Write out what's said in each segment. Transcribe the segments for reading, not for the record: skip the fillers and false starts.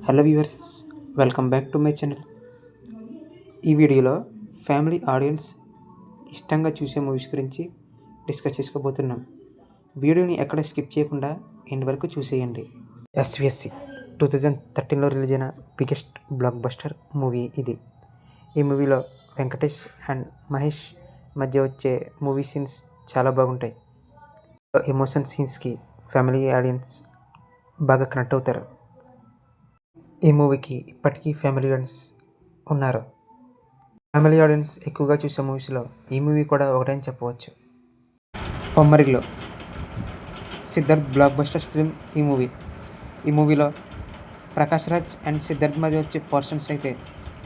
Hello viewers, welcome back to my channel. ఈ వీడియోలో family audience ఇష్టంగా చూసే మూవీస్ గురించి డిస్కస్ చేసుకోబోతున్నాం. వీడియోని ఎక్కడ స్కిప్ చేయకుండా ఎండ్ వరకు చూసేయండి. ఎస్విఎస్సి 2013లో రిలీజ్ అయిన బిగ్గెస్ట్ బ్లాక్ బస్టర్ మూవీ ఇది. ఈ మూవీలో వెంకటేష్ అండ్ మహేష్ మధ్య వచ్చే మూవీ సీన్స్ చాలా బాగుంటాయి. ఎమోషన్ సీన్స్కి ఫ్యామిలీ ఆడియన్స్ బాగా కనెక్ట్ అవుతారు. ఈ మూవీకి ఇప్పటికీ ఫ్యామిలీ ఆడియన్స్ ఉన్నారు. ఫ్యామిలీ ఆడియన్స్ ఎక్కువగా చూసే మూవీస్లో ఈ మూవీ కూడా ఒకటని చెప్పవచ్చు. Bommarillu Siddharth block buster film ఈ మూవీలో ప్రకాష్ రాజ్ అండ్ సిద్ధార్థ్ మధ్య వచ్చే పోర్షన్స్ అయితే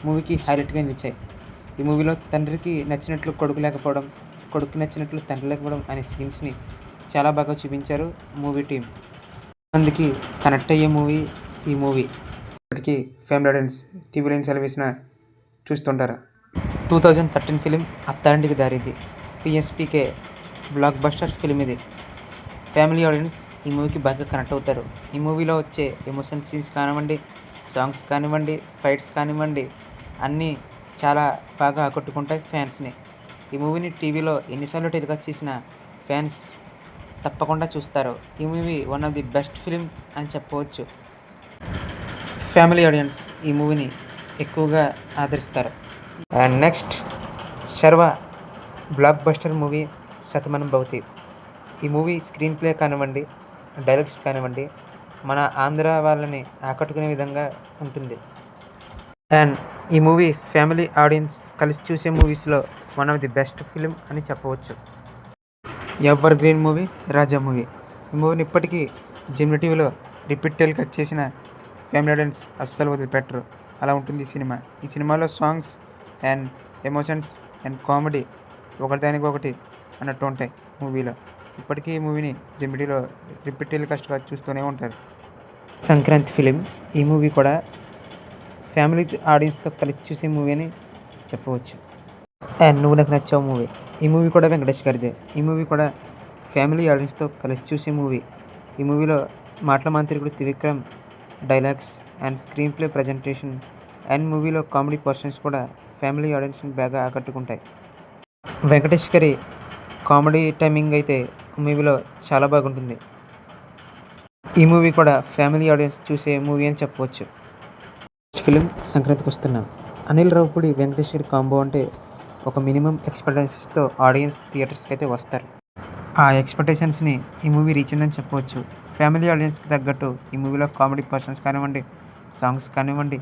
మూవీకి హైలైట్గా నిలిచాయి. ఈ మూవీలో తండ్రికి నచ్చినట్లు కొడుకు లేకపోవడం, కొడుకు నచ్చినట్లు తండ్రి లేకపోవడం అనే సీన్స్ని చాలా బాగా చూపించారు మూవీ టీం. మందికి కనెక్ట్ అయ్యే మూవీ ఈ మూవీ. ఇప్పటికీ ఫ్యామిలీ ఆడియన్స్ టీవీలో సెలవేసిన చూస్తుంటారు. 2013 ఫిలిం అత్తారింటికి దారిది పిఎస్పీకే బ్లాక్ బస్టర్ ఫిలిం ఇది. ఫ్యామిలీ ఆడియన్స్ ఈ మూవీకి బాగా కనెక్ట్ అవుతారు. ఈ మూవీలో వచ్చే ఎమోషన్ సీన్స్ కానివ్వండి, సాంగ్స్ కానివ్వండి, ఫైట్స్ కానివ్వండి అన్నీ చాలా బాగా ఆకట్టుకుంటాయి ఫ్యాన్స్ని. ఈ మూవీని టీవీలో ఎన్నిసార్లు టెలికాస్ట్ చేసిన ఫ్యాన్స్ తప్పకుండా చూస్తారు. ఈ movie one of the best film అని చెప్పవచ్చు. ఫ్యామిలీ ఆడియన్స్ ఈ మూవీని ఎక్కువగా ఆదరిస్తారు. And next Sharwa blockbuster movie Shatamanam Bhavati. ఈ మూవీ స్క్రీన్ ప్లే కానివ్వండి, డైలాగ్స్ కానివ్వండి మన ఆంధ్ర వాళ్ళని ఆకట్టుకునే విధంగా ఉంటుంది. అండ్ ఈ మూవీ ఫ్యామిలీ ఆడియన్స్ కలిసి చూసే మూవీస్లో one of the best film అని చెప్పవచ్చు. Evergreen movie Raja movie. ఈ మూవీని ఇప్పటికీ జెమినీ టీవీలో రిపీట్ టెలికాస్ట్ చేసిన ఫ్యామిలీ ఆడియన్స్ అస్సలు వదిలిపెట్టరు. అలా ఉంటుంది ఈ సినిమా. ఈ సినిమాలో songs and emotions and comedy ఒకటిదానికి ఒకటి అన్నట్టు ఉంటాయి మూవీలో. ఇప్పటికీ ఈ మూవీని జెమిటీలో రిపీట్ టెలికాస్ట్గా చూస్తూనే ఉంటారు. సంక్రాంతి ఫిలిం. ఈ మూవీ కూడా ఫ్యామిలీ ఆడియన్స్తో కలిసి చూసే మూవీ అని చెప్పవచ్చు. అండ్ నువ్వు నాకు నచ్చావు మూవీ. ఈ మూవీ కూడా వెంకటేష్ గారిదే. ఈ మూవీ కూడా ఫ్యామిలీ ఆడియన్స్తో కలిసి చూసే మూవీ. ఈ మూవీలో మాటల మాంత్రికుడు Trivikram dialogues and screen play presentation and మూవీలో కామెడీ పర్సన్స్ కూడా ఫ్యామిలీ ఆడియన్స్ని బాగా ఆకట్టుకుంటాయి. వెంకటేష్ గారి కామెడీ టైమింగ్ అయితే మూవీలో చాలా బాగుంటుంది. ఈ మూవీ కూడా ఫ్యామిలీ ఆడియన్స్ చూసే మూవీ అని చెప్పవచ్చు. ఫిలిం సంక్రాంతికి వస్తున్నాం. అనిల్ రావుపూడి వెంకటేష్ గారి కాంబో అంటే ఒక మినిమం ఎక్స్పెక్టేషన్స్తో ఆడియన్స్ థియేటర్స్కి అయితే వస్తారు. ఆ ఎక్స్పెక్టేషన్స్ని ఈ మూవీ రీచ్ అయిందని చెప్పవచ్చు. ఫ్యామిలీ ఆడియన్స్కి తగ్గట్టు ఈ మూవీలో కామెడీ పర్సన్స్ కానివ్వండి, సాంగ్స్ కానివ్వండి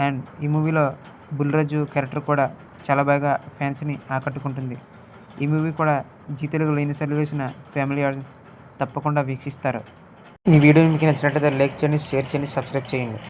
అండ్ ఈ మూవీలో బుల్రాజు క్యారెక్టర్ కూడా చాలా బాగా ఫ్యాన్స్ని ఆకట్టుకుంటుంది. ఈ మూవీ కూడా జీ తెలుగులో ఎన్నిసార్లు వేసిన ఫ్యామిలీ ఆడియన్స్ తప్పకుండా వీక్షిస్తారు. ఈ వీడియో మీకు నచ్చినట్లయితే లైక్ చేయండి, షేర్ చేయండి, సబ్స్క్రైబ్ చేయండి.